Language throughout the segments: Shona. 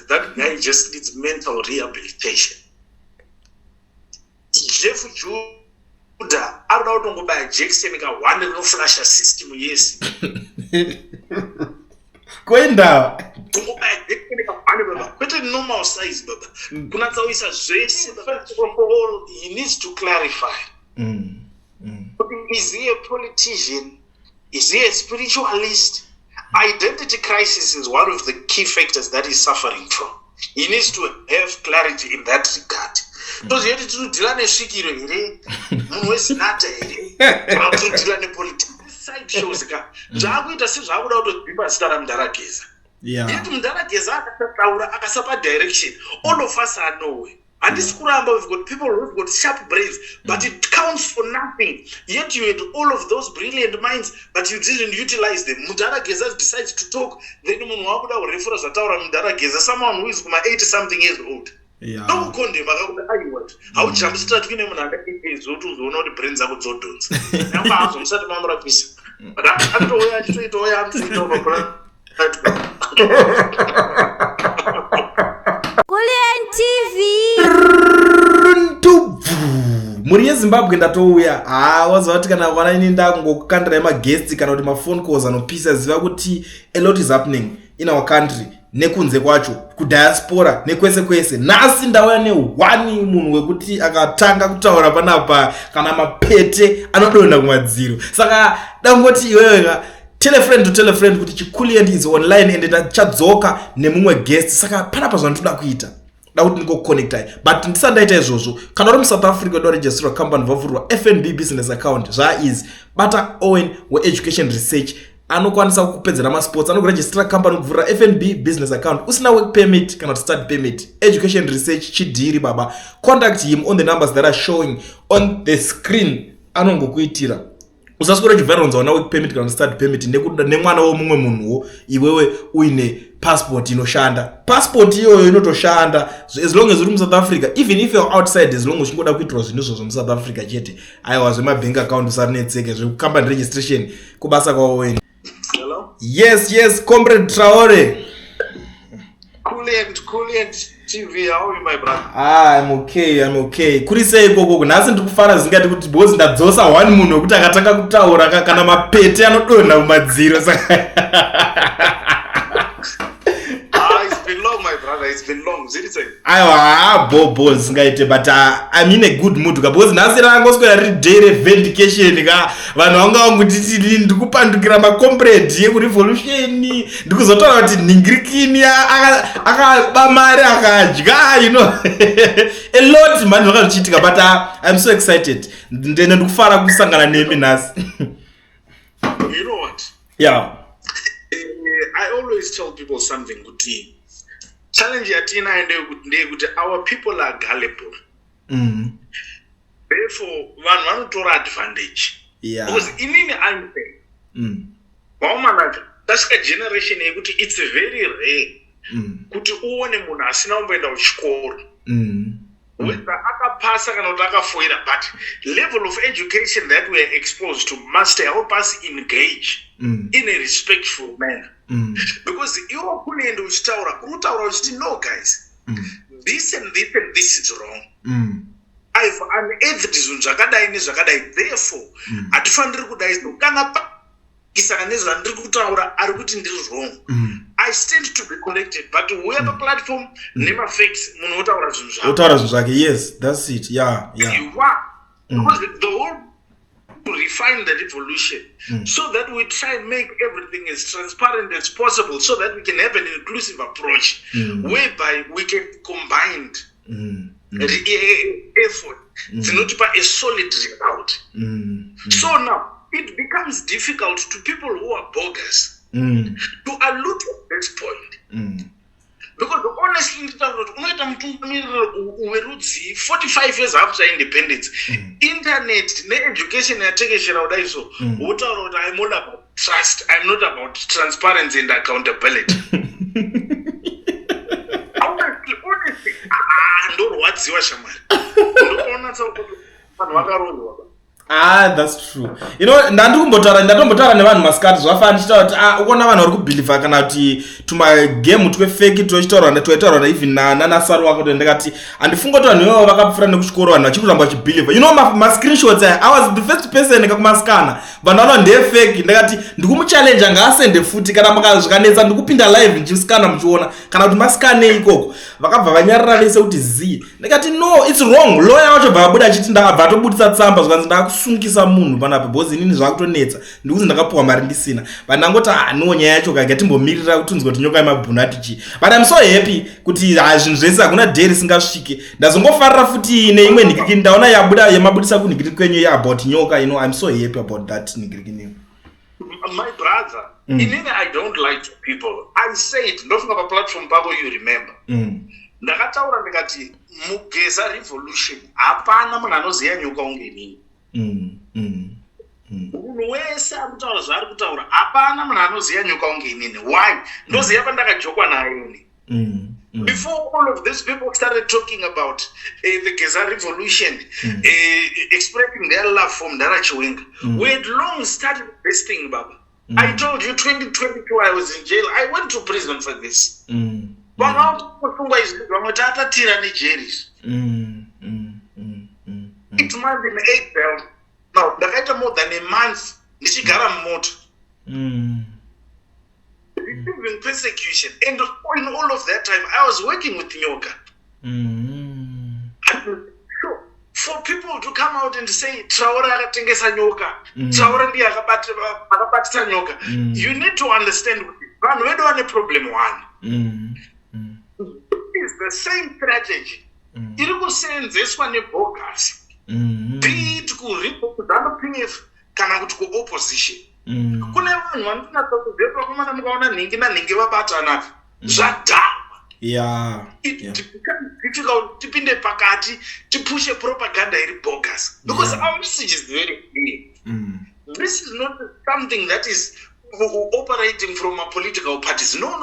That guy just needs mental rehabilitation. Jeff Judah, I don't know about Jackson, one little flash system, yes. Going down. But a normal size, Baba. He needs to clarify. Is he a politician? Is he a spiritualist? Identity crisis is one of the key factors that he's suffering from. He needs to have clarity in that regard. Because you have to deal with shikiro here, Munwesinata here, to deal with politics. Side shows, Jagu does it out of people Staram Darageza. Yeah. Yet Darageza, Akasapa direction. All of us are nowhere. And this Kuramba, we've got people who've got sharp brains, but it counts for nothing. Yet you had all of those brilliant minds, but you didn't utilize them. Mudara Geza decides to talk, then Munwakuda or reference Atara Mudara Geza, someone who is 80-something years old. Yeah. No conde, what? How jump start to him and I is to know the brains of Zodons. Now, I'm certain number of pieces. But I'm Kulian TV. Muri yeZimbabwe ndatouya. Wazi vati kana vana ini ndangokukandira maguests kana kuti phone calls anopisa ziva kuti a lot is happening in our country. Nekunze kwacho kudiaspora nekwese nasi ndauya ne1 munhu wekuti akatanga kutaura panapa kana mapete anodonda kumadziro. Saka dangoti iwewe tell a friend kuti Chikuliend is online and ndachadzoka nemumwe guest. Saka panapa zvanotoda kuita kuti ndingoconnecta, but ndisandaita izvozvo kana uri muSouth Africa doregistrwa company vavhurwa FNB business account is Bata Owen we-education research anokwanisa kupedzera masports anoregistra company kuvhura FNB business account usina work permit kana study permit. Education research chidhiri baba. Contact him on the numbers that are showing on the screen. Anongokuitira usaswera chivaronza una work permit kana study permit nekuda nemwana womumwe munhuwo iwewe uine passport inoshanda. Passport iyoyo inotoshanda as long as uri muSouth Africa, even if you're outside, as long as uchingoda kuitira zvinhu izvozvo muSouth Africa chete. Aiwa zvemabank account usarinetseke zvecompany registration kubasa kwawoweni. Hello? Yes, Comrade Traore. Kulian TV, how are you, my brother? I'm okay. Kuri sei koko nhasi ndikufara zingati kuti bozi ndadzosa 1 munhu wekuti akatanga kutaura kana mapete anodonha kumadziro. It's been long, my brother. It's been long. Seriously. Aiwa, bobo zingaite, but I'm in a good mood because nhasi rangoswera ri day revendication ka vanhu vanga vanguti ndikupandukira macomrade yekurevolution ndikuzotaura kuti ningirikini akaba mari akadya, you know. A lot man zvakachitika, but I'm so excited. Ndikufara kusangana nemi nhasi. You know what? Yeah. I always tell people something good. Challenge yatina and our people are gullible. Therefore, one to advantage. Yeah. Because in I'm saying, that's a generation it's very rare. Kuti uone munhu asina kumboenda kuchikoro. Whether akapasa kana kuti akafoira, but level of education that we are exposed to must help us engage in a respectful manner. Because iwo kunoenda uchitaura kurutaura uchiti no guys, this and this is wrong. I've unearthed zvinhu zvakadai nezvakadai, therefore hatifaniri kudai zvino kana pakisana nezvandiri kutaura ari kuti ndiri wrong. I stand to be corrected, but we have a platform nema fakes munhu otaura zvinhu zvake. Otaura zvinhu zvake, yes, that's it. Yeah. You are. Because the whole to refine the revolution so that we try and make everything as transparent as possible so that we can have an inclusive approach whereby we can combine effort dzinotipa a solid result. So now it becomes difficult to people who are bogus to allude to this point. Because honestly, unoita mutungamiriro werudzi 45 years after independence, internet ne-education yatekeshera kudai so wotaura kuti I'm all about trust, I'm not about transparency and accountability. Honestly, ndorwadziwa shamari. Ndoona kuti vanhu vakarohwa. That's true. You know, ndatombotaura nevanhu masikati zvafana ndichitaura kuti ukona vanhu vari kubhilivha kana kuti tumagame twefeki toitaurwa naevhen nanasaru wako kuti ndakati handifunga kuti vanhu ivavo vakapfuura nekuchikoro vanhu vachikuramba vachibhilivha. You know, mascreenshots aya, I was the first person ndikakumasikana vanhu vanova ndeyefeki. Ndakati ndikumuchallenge ngaasende futi kana zvikanetsa ndikupinda live ndichisikana muchiona kana kuti masikane ikoko. Vakabva vanyarara vese kuti zii. Ndakati no, it's wrong. Lawyer wacho bva abuda achiti ndakabva atobudisa tsamba zvikanzi ndakusungisa munhu panapo because inini zvakutonetsa ndikuti ndakapuwa mari ndisina. Vanhu ndangoti no, nyaya yacho kage timbomirira kutunzwa kuti nyoka yemabhuna tichi. But I'm so happy kuti zvinhu zvese hakuna day risingasvike. Ndazongofarira futi neimwe nhikiriki ndaona yabuda yamabudisa kunhikiriki kwenyu about nyoka. You know, I'm so happy about that nhikiriki name. My brother, inini I don't lie to people. I say it, ndofunga paplatform pako you remember. Ndakataura ndikati mugeza revolution hapana munhu anoziva nyoka unge inini. Munhu wese akutaura zvaari kutaura hapana munhu anoziva nyoka unge inini. Why? Ndoziva pandakajokwa naye ini. Before all of these people started talking about the Geza revolution, expressing their love for Mdara Chiwenga, we had long started investing, Baba. I told you 2022 I was in jail. I went to prison for this. It month in April. Now, the more than a month, Nishigara moto. Receiving persecution, and in all of that time, I was working with Nyoka. So, for people to come out and say, Traora akatengesa nyoka, Traora ndiye akabatisa nyoka, you need to understand, vanhu vedu vane problem one. It's the same strategy. Iri kuseenzeswa nebogus. Be it ku-PF kana kuti ku-opposition. Kune vanhu vanotonyatsa kubvepa kumana mukaona nhingi nanhingi vabatana zvadhakwa. Tipinde pakati tipushe propaganda iri bogus because our message is very clear. This is not something that is operating from a political parties. No.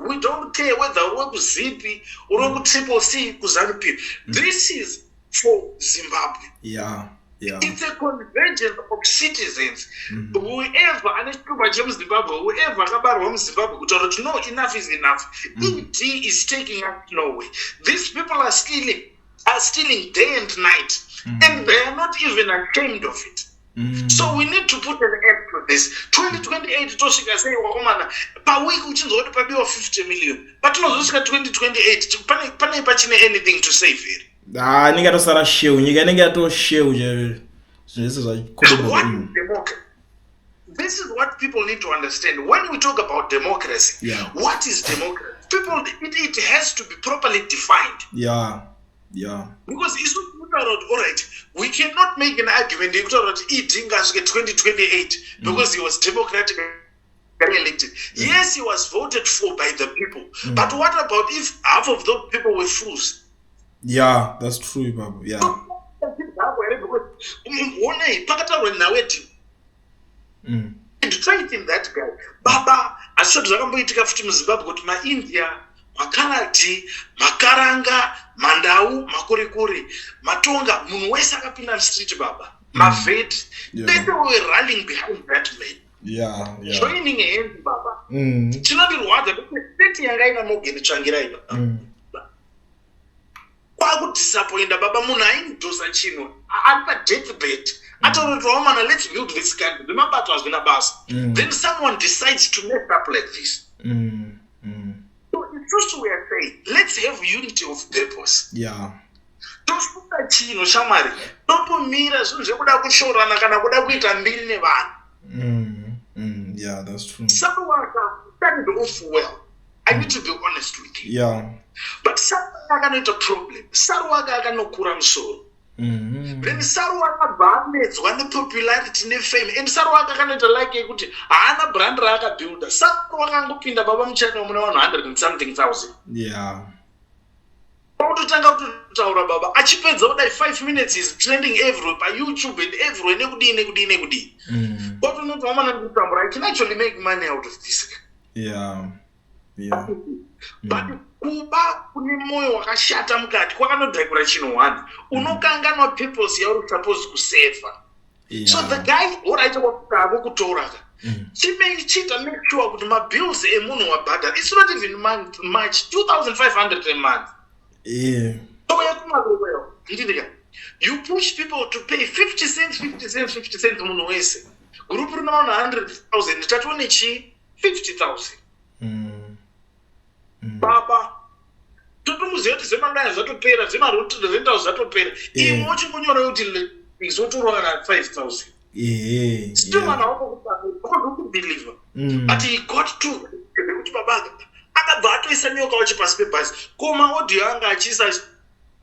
We don't care whether we're to ZP or to Triple C, Kuzanu. This is for Zimbabwe. It's a convergence of citizens. Whoever, and it's true by James Zimbabwe, whoever about Zimbabwe, no, enough is enough. ED is taking us nowhere. These people are stealing day and night, and they are not even ashamed of it. So we need to put an end to this. 2028 tosvika sei wakomana pawiki uchinzwa kuti pabiwa 50 million but tinozosvika 2028 pane pachine anything to save here. Nyika tosara sheu, nyika inenge yatosheu zvese zvakodoboko. This is what people need to understand. When we talk about democracy, what is democracy? People, it has to be properly defined. Because it's not all right. We cannot make an argument that eating as 2028 because he was democratically elected. Yes, he was voted for by the people. But what about if half of those people were fools? That's true, Babu. Try in that guy. Baba, I said, Zagamboitika futi muZimbabwe kuti ma-India, maKanadi, maKaranga, Mandau, Makurikuri, Matonga, munhu wese akapinda street Baba. Maveti, they were rallying behind that man. Joining hands Baba. Chinodirwadza kuti state yanga ina mogeni tsvangira ino. Kwakudisappointa Baba, munhu aindosa chino, apa deathbed. Let's build this country. The mabato has been a bus. Then someone decides to mess up like this. So it's just we are saying, let's have unity of purpose. Tosuka chino shamari. Topomira zvinhu zvekuda kushorana kana kuda kuita mbiri nevanhu. That's true. Someone started off well. I need to be honest with you. But someone akanoita problem. Saruwaka akanokura musoro. Then Saruwaka vanedzwa nepopularity nefame and Saruwaka akanoita like yekuti haana brand raakabuilda. Saruwaka angopinda Baba muchano muna 100 and something thousand. Pakutotanga kutaura Baba achipedza kudai 5 minutes is trending everywhere paYouTube and everywhere nekudini. But unoti wamana ndikutambura, I can actually make money out of this. But kuba kune moyo wakashata mukati kwakanodhaikura chino one unokanganwa purpose yauri supposed kuseva. So the guy alright wakutoraka chimechiita make sure kuti mabills emunhu wabhadhara, it's not even much, 2,500 a month. So you push people to pay 50 cents munhu wese. Group rina vanhu 100,000 tatione chi 50,000. Baba totomuziva kuti zvemangaya zvatopera, zvemarentals zvatopera, imwe uchingunyora kuti izotorwa kana 5,000. Still man wako believe. But he got to kuti baba akabva atoisa nyoka wacho pasi pebhasi. Koma audio anga achisa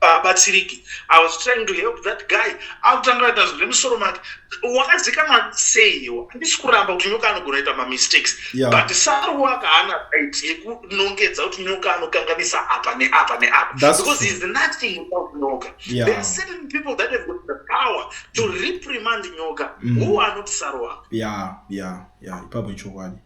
batsiriki. I was trying to help that guy. Akutanga kuita zvinhu nemusoro make. Wakazikana sei iwo? Handisi kuramba kuti nyoka anogona kuita mistakes. But Saruwaka haana right yekunongedza kuti nyoka anokanganisa apa neapa neapa. Because he's nothing without nyoka. There are certain people that have got the power to reprimand nyoka who are not Saruwaka. Ipapo chokwadi.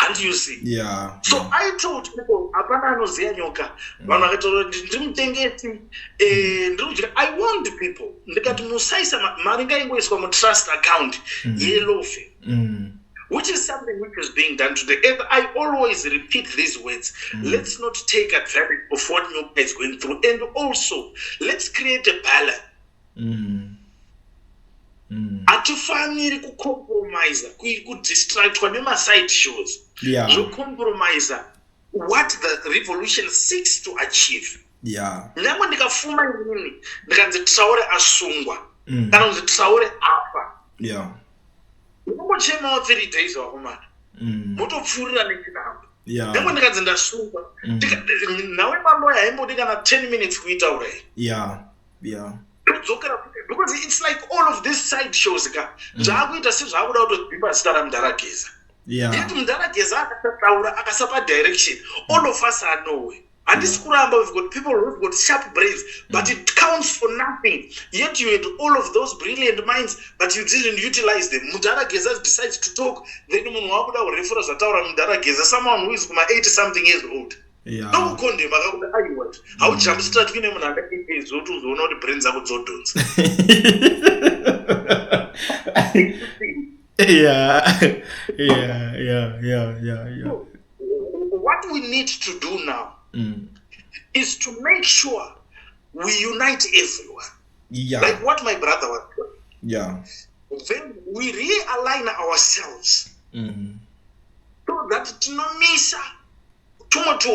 And you see, so I told people, apana anoziya nyoka, vanhu vakataura kuti ndimutengeti, I warned people, ndikati musaisa mari ngaingoiswa mutrust account yelofe, which is something which is being done today. And I always repeat these words: let's not take advantage of what nyoka is going through, and also let's create a balance. Hatifaniri kucompromise, kudistractwa nemaside shows. Compromise what the revolution seeks to achieve. Nyangwe ndikafuma inini ndikanzi Traore asungwa kana kunzi Traore afa, unongochemawo 3 days wakomana motopfuurira nechinhambo. Nyangwe ndikanzi ndasungwa nawe maloya haimbodi kana 10 minutes kuitaura because it's like all of these side shows zvaakuita sezvaakuda kutozvipa zita raMundarageza. Yet Mundarageza akataura akasapa direction, all of us are nowhere. And this kuramba, we've got people who've got sharp brains, but it counts for nothing. Yet you had all of those brilliant minds, but you didn't utilize them. Mundarageza decides to talk, then munhu wakuda kurefera zvataura Mundarageza, someone who is 80-something years old. Nokukondema akakuda aiwa hauchambisita twine munhu akaizoti uzoona kuti brain dzako dzodonza. What we need to do now is to make sure we unite everyone. Like what my brother was doing. Then we realign ourselves so that tinomisa tumoto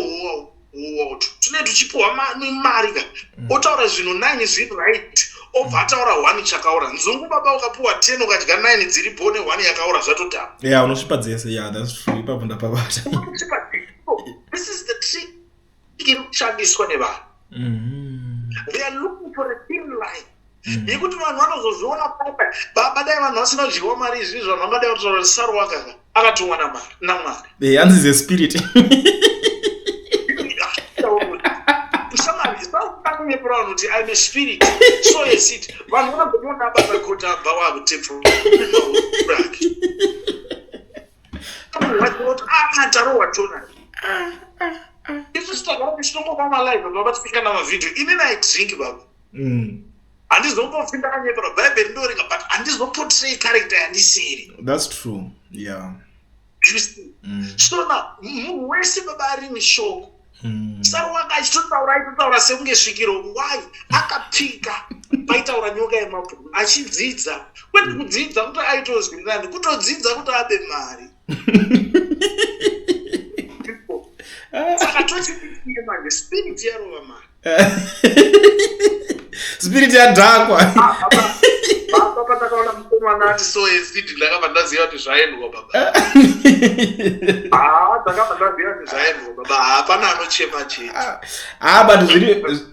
tune tuchipuwa mari otaura zvinhu 9 zviri right, obva ataura 1 chakaura. Nzungu baba ukapuwa 10 ukadya 9 dziri bone 1 yakaura zvatotama. Unosvipa dzese. That's true. Ipapo ndapabata. This is the trick irikushandiswa nevanhu. They are looking for a thin line. Yekuti vanhu vanozozviona papa baba dai vanhu vasina kudyiwa mari izvizvi vanhu vangadai kutaura Saruwaka akatumwa naMwari. Hands is a spirit. I'm a spirit, so is it. One of the one about the quota Bawa would take from Brack. What Taro tonight? If you start on the stomach of my life, about speaking of a video, even I think about. And there's no more thing that I'm able to doing about, and there's no portray character in this series. That's true. You see. So now, where's the body in the show? Saruwaka achitotaura sekunge svikiro. Why? Akapika paitaura nyoka yemapupu achidzidza. Kwete kudzidza kuti aitozvinani, kutodzidza kuti abe mari. Saka tochitiye manje spirit yarova mari. Spirit yadhakwa. Baba patakaona mukomana ati so esiti ndakabva ndaziva kuti zvaendwa baba. Ndakabva ndaziva kuti zvaendwa baba. Hapana anochema chete. But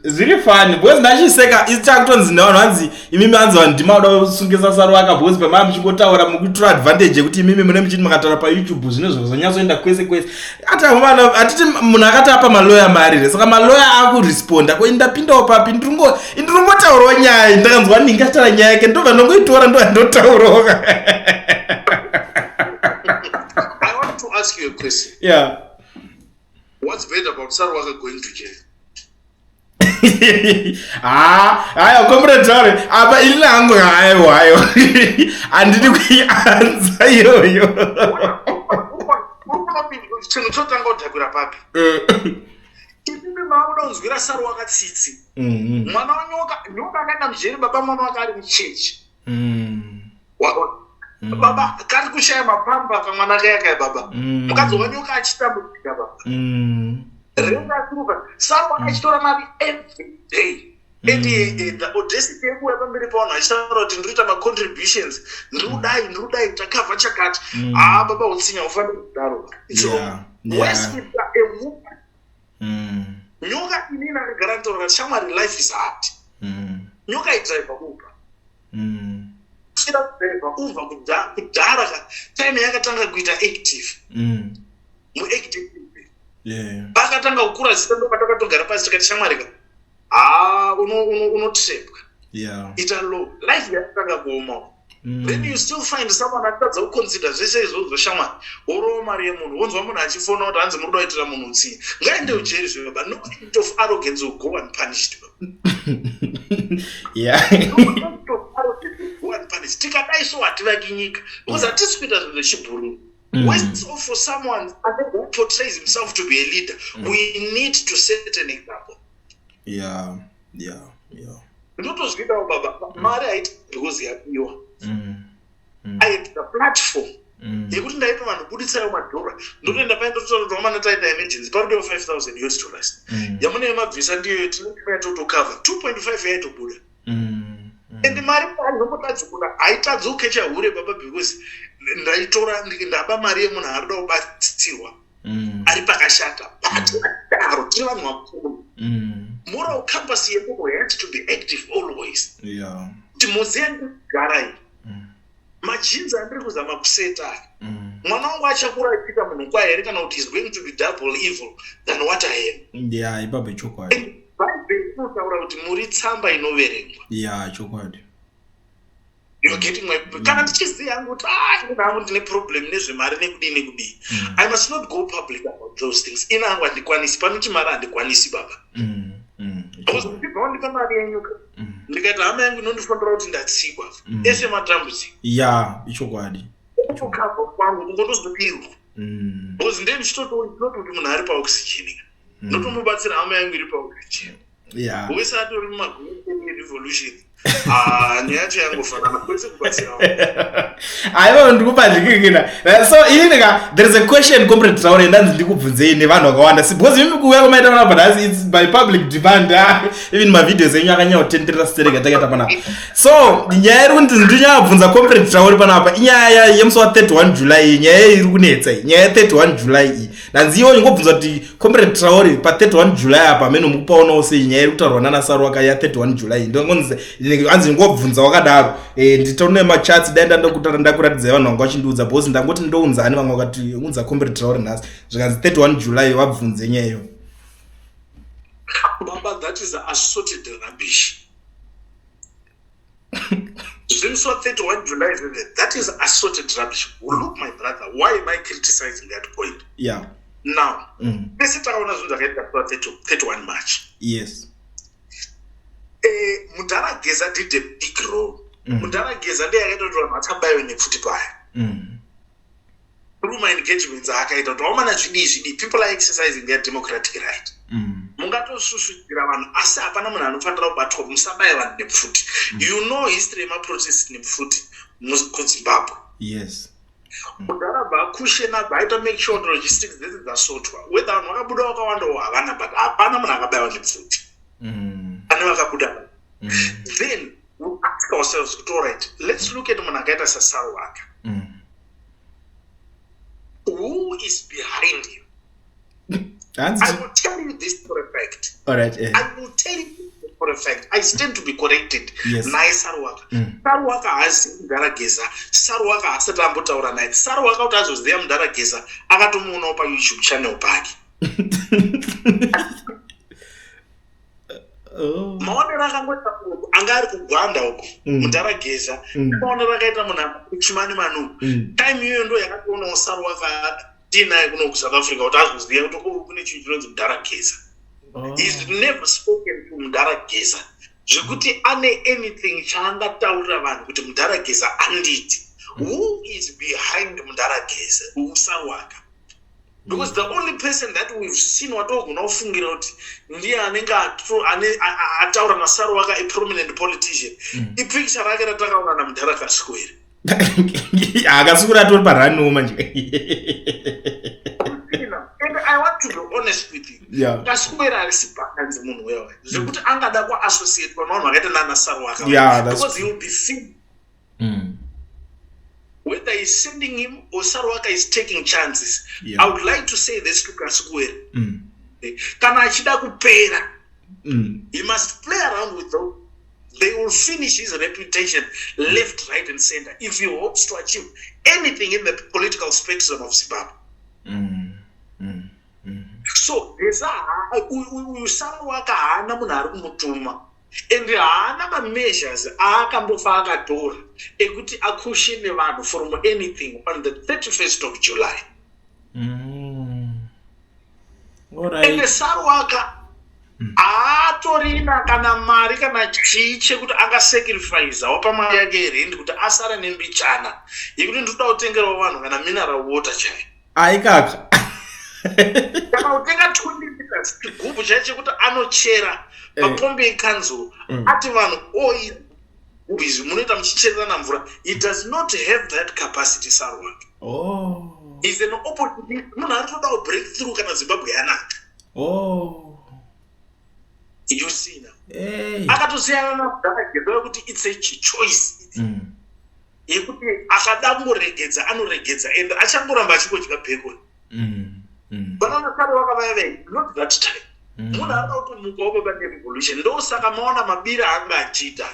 zviri fani. Because ndachiseka ichakutonzi nevanhu vanzi imimi vanzi vanhu ndimauda kusungisa Saruwaka because pamava muchingotaura mukutora advantage yekuti imimi mune muchiti makataura paYouTube zvinozonyatsoenda kwese kwese. Hatiti munhu akati apa maloya mari. Saka maloya akuresponda ko ndapindawo papi ndirongotaurawo nyaya ndakanzwa ndingataura nyaya yake ndobva ndongoitora ndotaurawo. I want to ask you a question. Yeah. What's bad about Saruwaka going to jail? haya comrade Taure apa ilina hangu hayo andidi kuianza iyoyo chinhu chotanga kudhakura papi ipipi mamuda unzwira Saru wakatsitsi mwana wanyoka akaenda mujeri baba mwana wake ari muchechi baba kari kushaya mapamba kamwana kayakaya baba mukadzi wanyoka achitambudzika baba renga kuruka Saru akachitora mari every day and the audacity yekuuya pamberi pavanhu achitaura kuti ndiriita macontributions ndirudai takavha chakati baba utsinya ufanira kudaro wesita emuka nyoka inini akagara ntaura kuti shamwari life is hard nyoka idriva uber ida kudriva uber kudhara time yakatanga kuita active muactive pakatanga kukura zita ndopatakatogara pasi tikati shamwari unotrepwa ita low life yakatanga kuoma then you still find someone atadza kuconsider zvese izvozvo shamwari orowo mari yemunhu wonzwa munhu achifona kuti hanzi muri kudaitira munhu utsinye ngaende ujeri zviyo but no act of arrogance will go unpunished tikadai so hativaki nyika because hatisi kuita zvinhu zvechibhuru West of for someone who portrays himself to be a leader we need to set an example. Ndotozvitawo baba mari haiti because yapiwa aita platform yekuti ndaita vanhu buditsayo madhora ndotoenda paindototaura kuti vamana taita emergency parudiwa $5,000 yamuna yemabvisa ndiyo tinotocover 2.5 yaitobuda and mari aizombotadzikuna haitadzi kukecha hure baba because ndaitora ndaba mari yemunhu arida kubatsirwa ari pakashata but daro tiri vanhu vakuru moral compass yemunhu had to be active always kuti muziye ndikugarai majinzi andiri kuzama kuseta mwana wangu achakura achiita munhu kwa here kana kuti is going to be double evil than what I am ipapo chokwadi Bible inotaura kuti muri tsamba inoverengwa chokwadi you're getting my kana tichiziva yangu kuti inangu ndine problem nezvemari nekudini I must not go public about those things inangu handikwanisi panoti mari handikwanisi baba because ndibva wandipa mari yenyuka ndikaita hama yangu inondifondera kuti ndatsikwa ese matambudziko ichokwadi ukabva kwangu kungotozopirwa because ndeni chitototi munhu ari paoxygen ndotomubatsira hama yangu iri paoxygen wese atori mumagroup revolution nyaya yacho yangofanana kwese kubatsira aiva ndikupandikikira so inika there is a question comrade Taure ndanzi ndikubvunzei nevanhu vakawanda because mimi kuuya kwamaita pana but it's by public demand even mavideos enyu akanyakutenderera stereka takaita panapa so nyaya iri kuti ndinyabvunza comrade Taure panapa inyaya yemusi wa 31 July nyaya iri kunetsa nyaya 31 July iyi ndanzi iwo ngobvunza kuti comrade Taure pa 31 July apa amene mukupaonawo sei nyaya iri kutaurwa nana Saru wakaya 31 July ndongonzi anzi ngobvunza wakadaro nditaone machats daenda ndokutara ndakuratidza vanhu vanga vachindiudza because ndangoti ndounza ani vamwe vakati unza comrade Taure nhasi zvikanzi 31 July wabvunze nyeyo baba that is assorted rubbish Since 31 July that is assorted rubbish look my brother why am I criticizing that point now pese takaona zvinhu zvakaita 31 March Mudarageza did a big role. Mudarageza ndiye akaita kuti vanhu vakabayiwa nepfuti paya. Through my engagements akaita kuti vamana zvidi people are exercising their democratic right. Mungatosusvitsira vanhu asi hapana munhu anofanira kubatwa musabaye vanhu nepfuti. You know history yemaprotest nepfuti kuZimbabwe. Mudarabva akushena baita make sure that logistics dzese dzasotwa. Whether vanhu vakabuda vakawandawo havana but hapana munhu akabayiwa nepfuti. Then we ask ourselves, all right, let's look at Munagaita Saru waka. Who is behind him? I will tell you this for a fact. All right. I will tell you this for a fact. I stand to be corrected. Naye Saru waka. Saru waka hazi Mudarageza. Saru waka hasati ambotaura naye. Saru waka kuti azoziva Mudarageza akatomuonawo pa YouTube channel pake. Maonero akangoita anga ari kugwanda uko Mudarageza maonero akaita munhu Chimani Manu time iyoyo ndo yakatoonawo Saru waka tinaye kuno kuSouth Africa kuti azoziva kuti kune chinhu chinonzi Mudarageza. He's never spoken to Mudarageza zvekuti ane anything chaangataurira vanhu kuti Mudarageza anditi. Who is behind Mudarageza? Usawaka. Because the only person that we've seen watogona kufungira kuti ndiye anenge ataura naSarwaka, a prominent politician, ipicture rake ratakaona naMudhara Kaswera. Akasukura atori parano manje. And I want to be honest with you. Kaswera arisipakanzi munhu wewe. Zvekuti angada kuassociate vanhu vakaita naSarwaka. Because he will be seen. Whether he's sending him or Sarwaka is taking chances. I would like to say this to Kaswera. Kana achida kupera. He must play around with them. They will finish his reputation left, right, and center if he hopes to achieve anything in the political spectrum of Zimbabwe. So, Sarwaka hana munhu ari kumutuma. And hana measures akambofa akatora ekuti akushine vanhu from anything on the 31st of July. Alright. And Sarwaka atorina kana mari kana chii chekuti angasacrifice wapamari yake yerendi kuti asara nembichana yekuti ndoda kutengerawo vanhu kana mineral water chai. Aikaka. Kana utenga 20 liters chigubhu chai chekuti anochera papombi yekanzuro ati vanhu oil izvi munoita muchicherana mvura. He does not have that capacity, Sarwaka. He's an opportunity. Munhu ari kutoda kubreak through kana Zimbabwe yanaka. You see now. Akatosiyana naMudharageza kuti it's a choice. Yekuti akada kungoregedza anoregedza and achangoramba achingodya bhekoni. Banana Sarwaka vaya not that time. Munhu ari kuti mukawo pane revolution ndosaka maona mabira anga achita.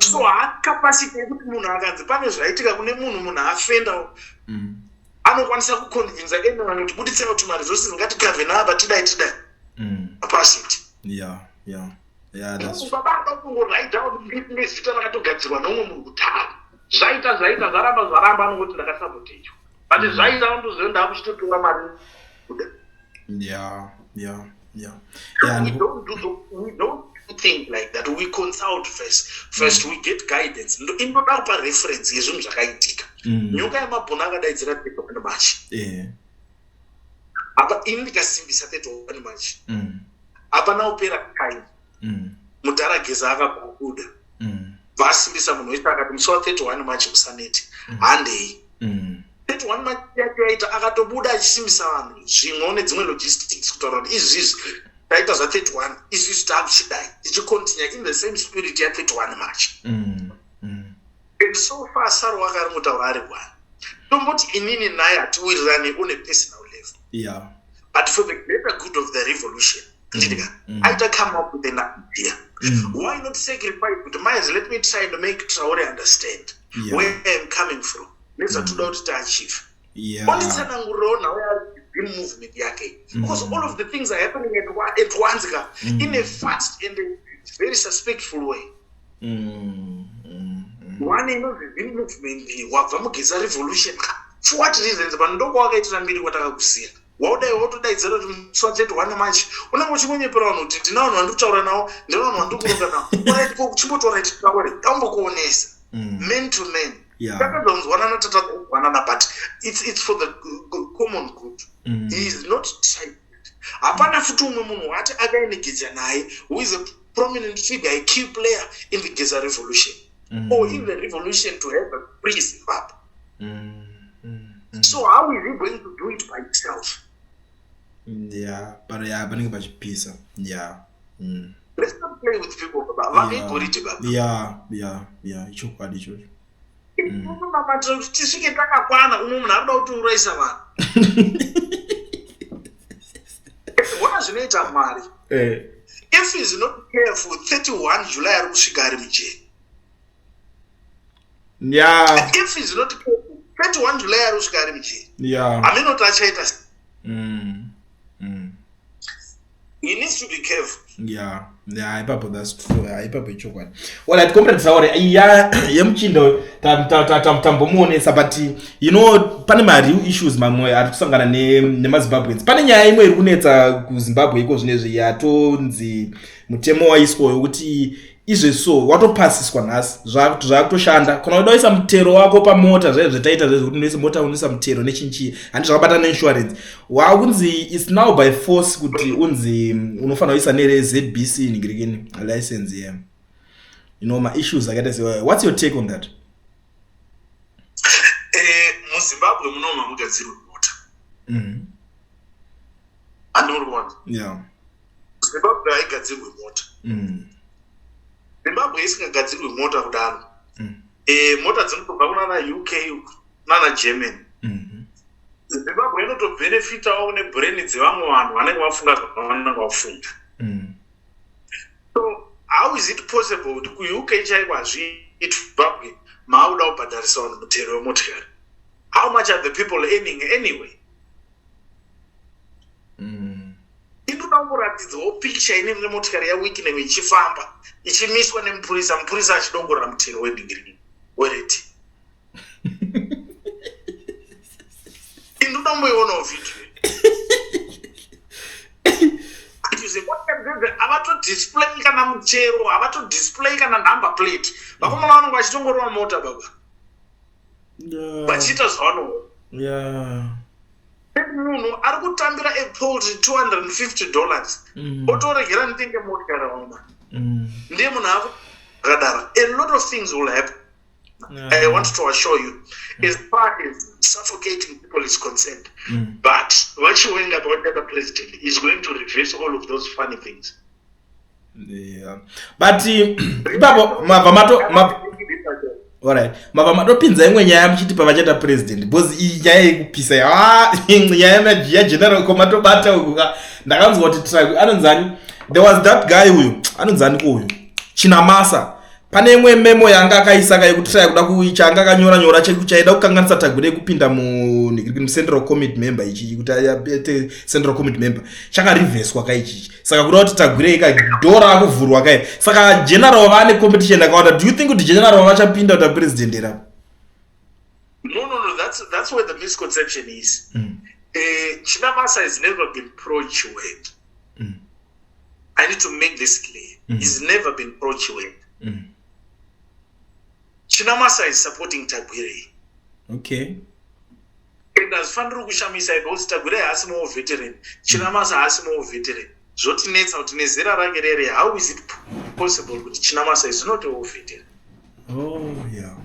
So capacity yekuti munhu akanzi pane zvaitika kune munhu afenda anokwanisa kuconvince anyone kuti buditsira kuti maresources ngatikave napa tidai. Capacity. That's baba kungoride down nezita rakatogadzirwa nomwe munhu kutara. Zvaita zvaramba anongoti ndakasabotecho. But zvaita undoziva ndakuchitotora mari. We don't think like that. We consult first we get guidance. Indoda kupa reference yezvinhu zvakaitika. Nyoka yemabhona akadaidzira 31 March. Apa ini ndikasimbisa 31 March. Apana kupera kai. Mudarageza akabuda. Vasimbisa munhu wese akati musi wa31 March musaneti. Handei. 31 March yaita akatobuda achisimbisa vanhu zvimwe nedzimwe logistics kutaura kuti izvi taita zva31 izvi zvitakuchidai tichicontinue in the same spirit ya31 March. And so far Sarwaka ari mutaura ari one. Tomboti inini naye hatiwirirani on a personal level. But for the greater good of the revolution, I'd come up with an idea. Why not sacrifice with Myers? Let me try to make Traore understand where I'm coming from. Let's not achieve. Only Sanangurona where the movement yake. Because all of the things are happening at once in a fast and a very suspectful way. One in the movement wabvamugeza revolution. For what reasons? But ndoko wakaitira mbiri kwatakakusiya. Waudai wotodaidzira kuti musi wa31 March unenge uchimunyepera vanhu kuti ndina vanhu vandikutaura navo ndina vanhu vandikuronga navo orit kuchimbotaura titaure tambokuonesa man to man. Takazonzwanana tatazwanana but it's for the common good. He is not silent. Hapana futi umwe munhu wati akaenegedza naye who is a prominent figure, a key player in the Geza revolution or in the revolution to have a free Zimbabwe. So how is he going to do it by himself? But banenge pachipisa. Let's not play with people chokwadi ichocho. Mamatira kuti tisvike takakwana umwe munhu arikuda kuti uraisa vanhu. Ona zvinoita mari. If he's not careful, 31 July ari kusvika ari mujeri. If he's not careful, 31 July ari kusvika ari mujeri. Aminoti achaita. He needs to be careful. Ipapo that's true. Ipapo ichokwadi. Alright, comrade Traore, yemuchindo tambomuonesa but you know pane real issues mamwe ari kusangana nemazimbabweans. Pane nyaya imwe iri kunetsa kuzimbabwe iko zvinezvi yatonzi mutemo waiswa wekuti izveso watopasiswa nhasi zvakutoshanda kana uda kuisa mutero wako pamota zvaitaita zvezvekuti unoisa mota unoisa mutero nechinchi handi zvakabata neinsurance wakunzi it's now by force kuti unzi unofanira kuisa neZBC nigirikini license yeah. You know my issues akaita se what's your take on that? Muzimbabwe munoma mugadzirwa mota. Andorwanda. Yeah. Zimbabwe haigadzirwe mota. Zimbabwe isingagadzirwe mota kudaro. Mota dzinotobva kunana UK nana Germany. Zimbabwe inotobenefitawo nebrain dzevamwe vanhu vanenge vafunga zvavanenge vafunga. So how is it possible kuti kuUK chaiko hazviitwi Zimbabwe mauda kubhadharisa vanhu mutero wemotikari? How much are the people earning anyway? Inoda kuratidzawo picture ine motikari yaWicknam ichifamba ichimiswa nemupurisa, mupurisa achidongorera mutero wedhingiri wereti. Inoda kumboionawo video. Avatodisplay kana mutero, avatodisplay kana number plate. Vakomana vanenge vachitongorera mota baba. Vachiita zvavanoona. Yeah. Munhu ari kutambira Apple $250 otoregera ndenge motikari wama. Ndiye munhu akadara. A lot of things will happen. I want to assure you, as far as suffocating people is concerned, but what you end up with the president is going to reverse all of those funny things. Yeah. But Babo alright. Mapinza imwe nyaya muchiti pavachata president because iyi nyaya yekupisa nyaya ya general komatobata uku ndakanzwa kuti try anonzani there was that guy uyu anonzani ko uyu Chinamasa pane imwe memo yanga akaisa yekuti try kuda kuichanga akanyora chaida kukanganisa Tagore kupinda mu central committee member ichi kuti ayapete central committee member chaka reverse kwakaichi saka kuda kuti Tagore ikadora akuvhurwa kai saka general vane competition akaona. Do you think kuti general vachapinda kuti president era? No, that's where the misconception is. Chinamasa has never been pro-Chiwend. I need to make this clear. He's never been pro-Chiwend. Chinamasa is supporting Tagore. Okay. And as Fandru Kushamisa goes, Tagore has more veteran. Chinamasa has more veteran. Zotinetsa kuti nezera rake rere, how is it possible kuti Chinamasa is not a veteran? Oh yeah.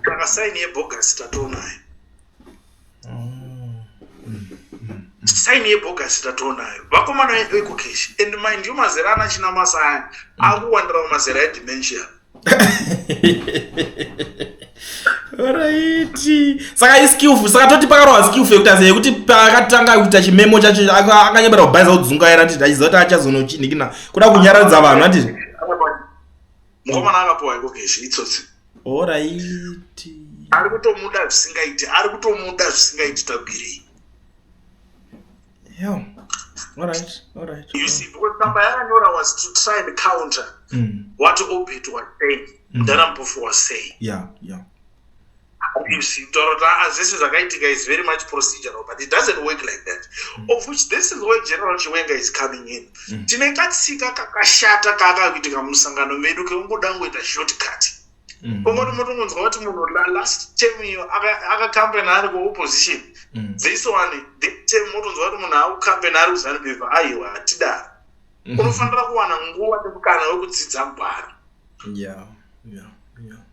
Kana sign yebogus tatonayo. Sign yebogus tatonayo. Vakomana vekukeshi. And mind you, mazera ana Chinamasa aya akuwandira mazera edementia. Alright. Saka iskillful, saka toti pakarwa skillful yekuti aziye kuti pakatanga kuita chimemo chacho akanyembera kubhaisa kudzunga era kuti achizota achazonochinikina kuda kunyaradza vanhu ati mukomana akapuwa ikokeshi itsotsi. Alright. Ari kutomuda zvisingaiti Tagore. Yeah. Alright. You see, because Samba Yaranyora was to try and counter what Obit was saying, Darampofu was saying. Yeah. You see, Dorota, as this is a guy is very much procedural, but it doesn't work like that. Of which this is where General Chiwenga is coming in. Tinekatsika kakashata kakakuitika musangano medu keungoda ngoita shortcut. Pomoti motongonzwa kuti munhu last term iyo akacampaign ari kuopposition. This one, the term motonzwa kuti munhu akucampaign ari kuZANU-PF aiwa atidaro. Unofanira kuwana nguva nemukana wekudzidza ngwara. Yeah.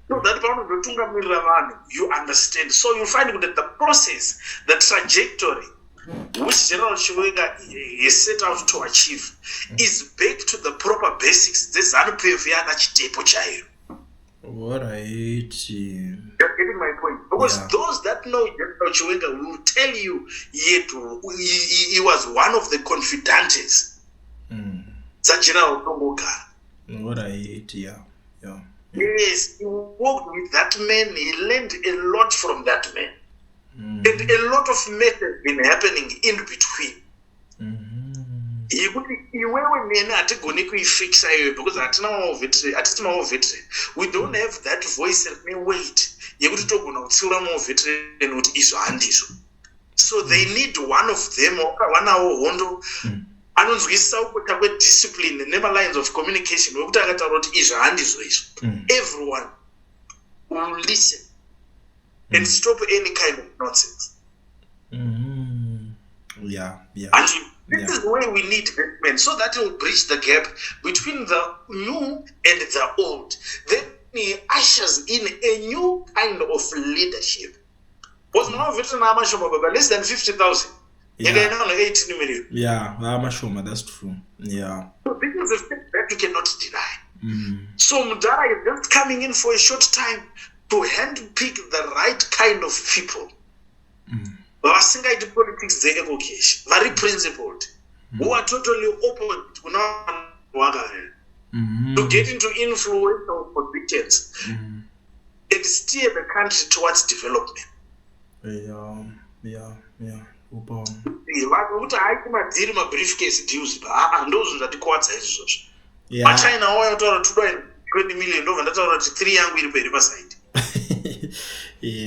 So that paunozotungamirira vanhu, you understand. So you find that the process, the trajectory which General Chiwenga is set out to achieve is baked to the proper basics. This ZANU-PF yana chitepo chayo. Alright. You're getting my point. Because those that know General Chiwenga will tell you he was one of the confidantes. That General Tongogara. Alright, yeah. Yes, he worked with that man. He learned a lot from that man. And a lot of mess has been happening in between. Iwewe nene hatigoni kuifixa iwe because hatina veteran. We don't have that voice and weight yekuti togona kutsiura muveterani kuti izvo handizvo. So they need one of them wakawanawo hondo anonzwisisa kuita kwediscipline nema-lines of communication wekuti akataura kuti izvo handizvo izvo. Everyone will listen and stop any kind of nonsense. Yeah. And this is where we need development, so that it will bridge the gap between the new and the old. Then he ushers in a new kind of leadership. Was now veteran less than 50,000. Yeah. 18 million. Yeah, Amashoma, that's true. Yeah. So this is a fact that you cannot deny. So Mudara is just coming in for a short time to handpick the right kind of people. Vasingaiti politics dzeevocation, very principled, who are totally open to get into influential positions and steer the country towards development. Vakuti haikumadhiri mabriefcase deals, ndozvo zvatikuwadza izvozvo. Machina waya kutaura toda 20 million ndobva ndataura kuti 3 yangu iri mberi pasaidi.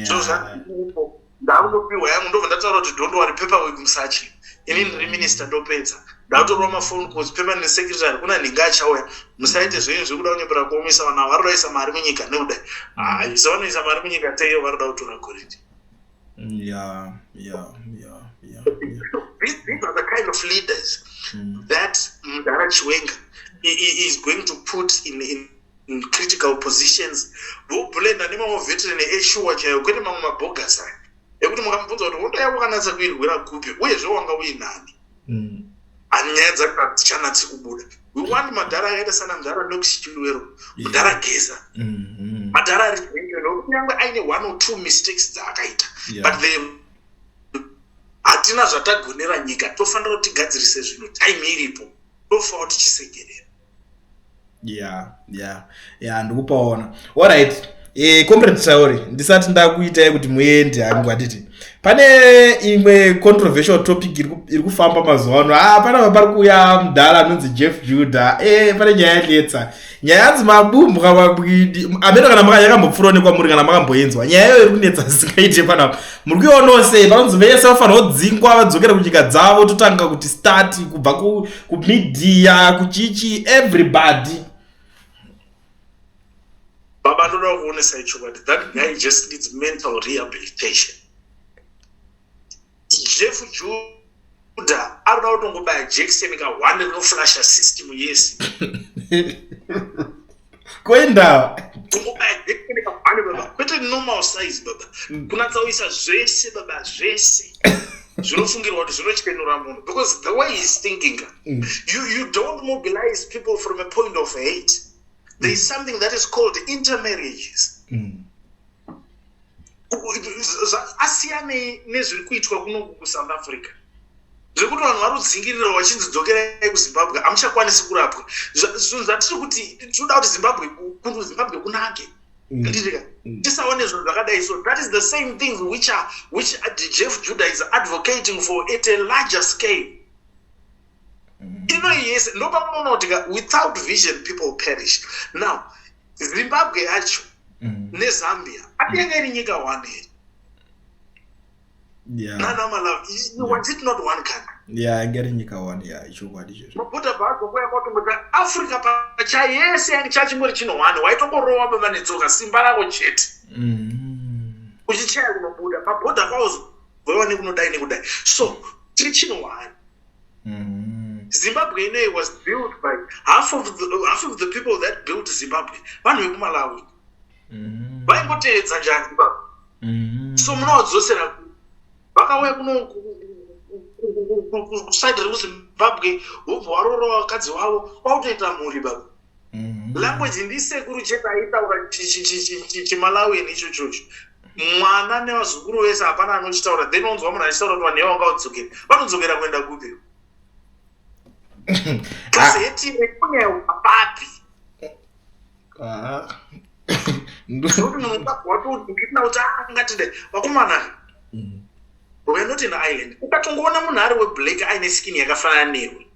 So zvatipo ndaunopiwa yangu ndobva ndataura kuti don't worry paperwork musachi. Inini minister ndopedza. Ndautorwa mafoni calls permanent secretary kuna ninga achauya musaite zvenyu zvekuda kunyepera kuomesa vana varoisa mari munyika nekudai. Izvanoisa mari munyika teiyo varoda kutora goridhe. Yeah. These are the kind of leaders that Mudara Chiwenga is going to put in critical positions. Voblenda nema veteran eshua chayo kwete mamwe mabogus aya. Ekuti mukamubvunza kuti hondo yako kanatsa kuirwira kupi uyezve wanga uinani. Anyaya dzakachanatsi kubuda. We want Madara akaita sana Mudara Nokuchiwero, Mudara Geza. Madara ari kunyangwe aine 1 or 2 mistakes dzaakaita. But they hatina zvatagonera nyika tofanira kuti tigadzirise zvinhu time iripo tofa kuti chisegerera. Ndikupaona. Alright. Comrade Traore, ndisati ndakuitai kuti muende hangu atiti. Pane imwe controversial topic iri kufamba mazuva ano. Pana pari kuuya mudhara anonzi Jeff Judah. Pane nyaya yaletsa. Nyaya yanzi mabumbwa mabwidi. Ameno kana yakambopfuura kwamuri kana makamboenzwa. Nyaya iyoyo iri kunetsa zisingaite panapa. Muri kuiona sei panonzi vese vafanira kudzingwa vadzokera kunyika dzavo totanga kuti start kubva kumedia kuchichi everybody. Baba ndoda kuonesa ichokwadi. That guy just needs mental rehabilitation. Jeff Judah arikuda kutongobaya jekiseni ka1 rinoflasha system yese. Kwenda kungobaya jekiseni ka1 baba kwete normal size baba. Kunatsauisa zvese baba zvese. Zvinofungirwa kuti zvinochenura munhu because the way he's thinking you don't mobilize people from a point of hate. There is something that is called intermarriages. Asiyane nezviri kuitwa kuno kuSouth Africa. Zvekuti vanhu vari kudzingirira vachinzi dzokerai kuZimbabwe hamuchakwanisi kurapwa. Zvinhu zvatiri kuti tinoda kuti Zimbabwe kunake. Ndizika tisaone zvinhu zvakadai. So that is the same thing which Jeff Judah is advocating for at a larger scale. Yes, without vision people perish. Now, Zimbabwe yacho neZambia atiyengeri nyika one. Nana malav, was it not one country? Yeah, getting nyika one. Ichokwadi. Mabuda bhago kwa kuti Africa pacha yese yani chachimuri chinowana waitongorowa pamanetsoka simba rako chete. Uchichaya kunobuda mabuda kwawo voone kunodai nekudai. So, tiri chinowana. Zimbabwe was built by half of the people that built Zimbabwe. Vanhu vekuMalawi. Vaingoteedza njani Zimbabwe. So munodzosera vakauya kuno kuside rekuZimbabwe vobva varora vakadzi wavo vautoita mhuri baba. Language ndisekuru chete aitaura chiMalawi ichocho. Mwana nevazukuru vese hapana anochitaura. Then onzwa munhu achitaura kuti vanhu vanga udzokera. Vanodzokera kuenda kupi? Kasi eti kune apapi. Ndokuti munhu watu ndina kuti angatide vakomana. We are not in an island. Ukatongoona munhu ari weblack aine skin yakafanana newe.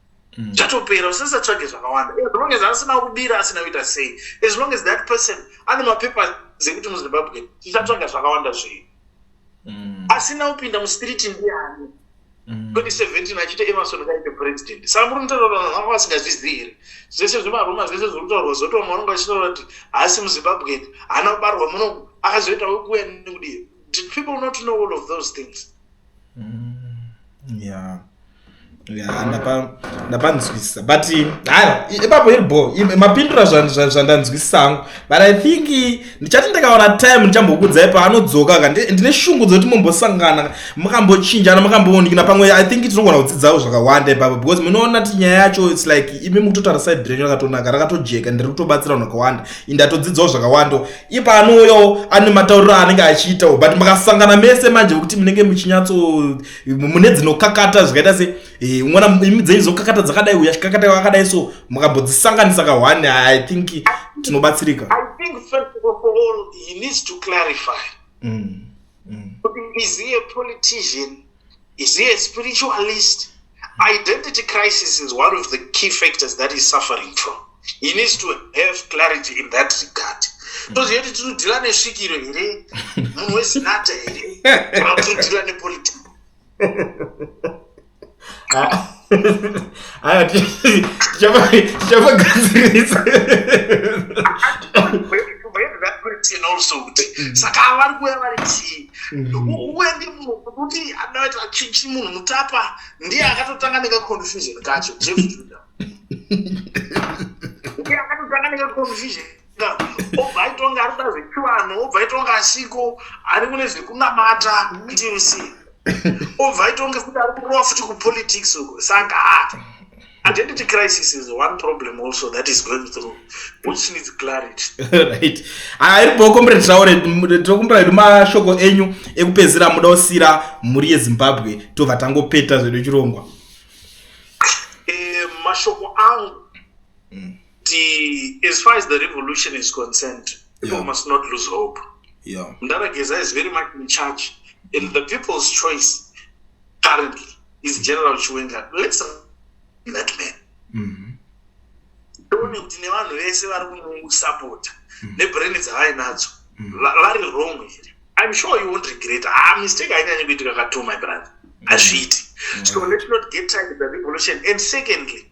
zvatopera usasatsvage zvakawanda as long as asina kubira asina kuita sei as long as that person ane mapepa zekuti muzimbabwe tichatsvaga zvakawanda zvei asina kupinda muspiriti ndiani 2017 achiti Emerson kaite president saka muri mutaura vanhu vasingazvizivi here zvese zvemaroma zvese zviri kutaurwa zotoma vanonga vachitaura kuti haasi muzimbabwe haana kubarwa muno akazoita wekuya nekudii. Did people not know all of those things? Yeah, ndapanzwisisa but ipapo iribo mapindura zvandanzwisisa hangu but I think ndichati ndakaona time ndichambokudzai paanodzoka ndine shungu dzoti mumbosangana mukambochinjana mukamboonikina pamwe. I think tinogona kudzidzawo zvakawanda ipapo because munoona ti nyaya yacho it's like imi mukutotaura side renyu rakatonaka rakatojeka ndiri kutobatsira vanhu vakawanda indatodzidzawo zvakawanda ipanoyo ane matauriro anenge achiitawo but makasangana mese manje kuti munenge muchinyatso mune dzinokakata zvikaita se umwana imidzenyu zokakata dzakadai uya chikakata wakadai so mukambodzisanganisa kahwani. I think tinobatsirika. I think first of all he needs to clarify. Is he a politician? Is he a spiritualist? Identity crisis is one of the key factors that he's suffering from. He needs to have clarity in that regard. So you have to deal with shikiro here, munhu wesinata here, kana kutodila nepolitics. Saka vari kuya vari chii uende munhu kuti anoita chichi munhu mutapa ndiye akatotanga nekaconfusion kacho Jeff Judah ndiye akatotanga nekaconfusion obva aitonga ari kuda zvechivanhu obva aitonga asiko ari kune zvekunamata ndiyusi obva aitonga kuti ari kurova futi kupolitics uko. Saka identity crisis is one problem also that is going through which needs clarity. Right. Aripo comrade Traore tokumbira mashoko enyu ekupedzira muda usira muri yeZimbabwe tobva tangopeta zvedu chirongwa. Mashoko angu as far as the revolution is concerned, people must not lose hope. Mdarageza is very much in charge and the people's choice currently is General Chiwenga. Let's that man. Don't you think nevanhu vese vari kumusapota nebrain dzavainadzo vari wrong here? I'm sure you won't regret. Mistake ainyanyi kuitika kato, my brother. Azviti. So let's not get tired of the revolution. And secondly,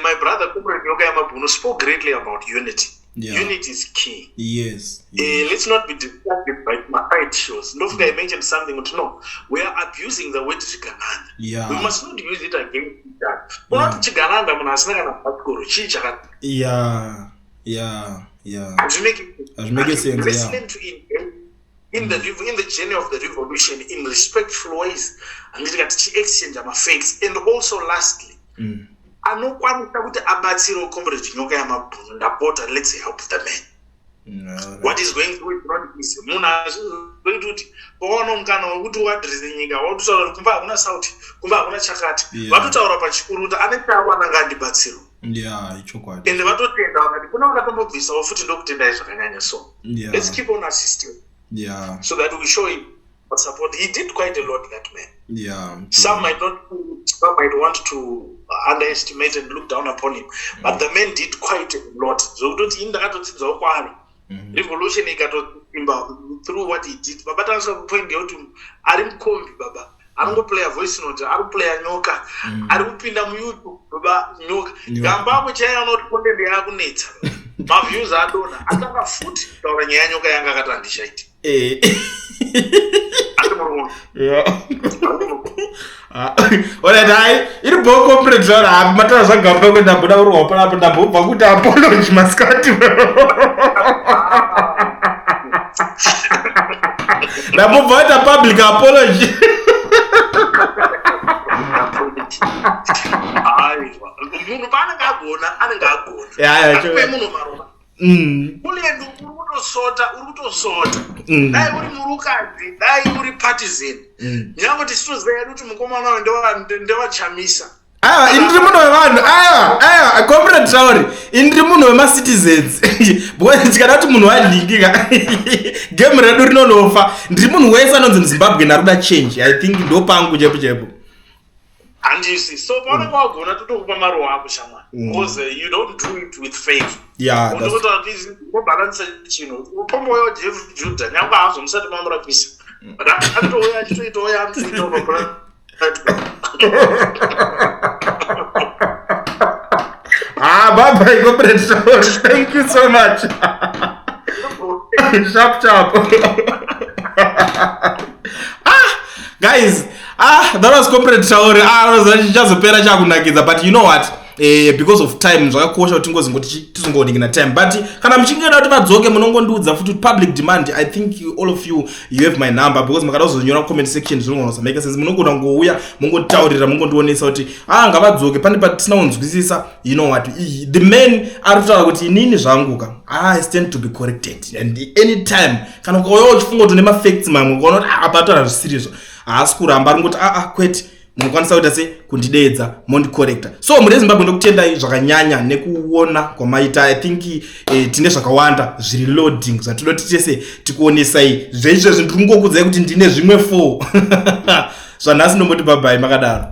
my brother Comrade Nyoka Yamabhuno spoke greatly about unity. Unity is key. Yes. Let's not be distracted by my shows. Don't forget I mentioned something to know. We are abusing the word Chigananda. We must not use it against each other. Not Chigananda, Munasana, As make it sense. Listening to in the journey of the revolution in respectful ways and exchange of facts. And also lastly, anokwanisa kuti abatsiro Comrade Nyoka Yamabhuno ndapota, let's help the man. What is going through is not easy. Munhu going to paona mukana wekuti wadrese nyika watotaura kumba hakuna sauti kumba hakuna chakati vatotaura pachikuruta anenge awana ngandibatsiro ichokwadi ende vatotenda vakati kuna vakatombobvisawo futi ndokutendai zvakanyanya so let's keep on assisting so that we show him what support. He did quite a lot, that man. Some might want to underestimate and look down upon him, but the man did quite a lot. So don't in the revolution through what he did. But also point out to Arim Kombi Baba. I don't play a voice note, I don't play a nyoka, I don't pin them you Baba Nyoka. Gamba which I am not putting the agonate. My views are done. I don't have foot or a nyoka yanga and shite. Alright, iri boko mpredzora matara zvagamba kwenda buda uri wapana apa ndambobva kuti apology maskati ndambobva kuita public apology munhu paanenge agona anenge agona akupe munhu maroma ulendo uri kutosota dai uri murukadzi dai uri partisan nyange tichitoziva kuti mukomana wayo ndewachamisa indiri munhu wevanhu Comrade Traore indiri munhu wemacitizens because tikada kuti munhu wadlingika game redu rinonofa ndiri munhu wese anonzi muZimbabwe naruda change. I think ndo pangu chepo handisi so paunenge wagona totokupa mari wako shamwari because you don't do it with faith unototi atizobhalanisa chinhu utomboyawo Jeff Judah nyangwe hazo musati mamurapisa but atouya achitoitawo yamutoita bye bye Comrade Traore, thank you so much. Sharp. Guys, that was Comrade Traore. Chazopera chakunakidza, but you know what? Because of time zvakakosha kuti tizongoonekana time, but kana muchingeda kuti vadzoke munongondiudza futi public demand. I think all of you have my number, because makada kuzonyora comment section zvinogona make sense. Munogona ngouya mungotaurira mungondionesa kuti ngavadzoke pane patisina kunzwisisa. You know what, the men ari kutaura kuti inini zvanguka I stand to be corrected, and anytime kana ukauya uchifunga kuti une mafacts mamwe ukaona kuti apataura zvisirizo haasi kuramba ari ngoti kwete munokwanisa kuita se kundideedza mondicorrecta. So muri Zimbabwe ndokutendai zvakanyanya nekuona kwamaita. I think tine zvakawanda zviri loading zvatodoti tese tikuonesai zveizvo zvindiri kungokudzai kuti ndine zvimwe 4 zvanhasi ndomboti bye bye makadaro.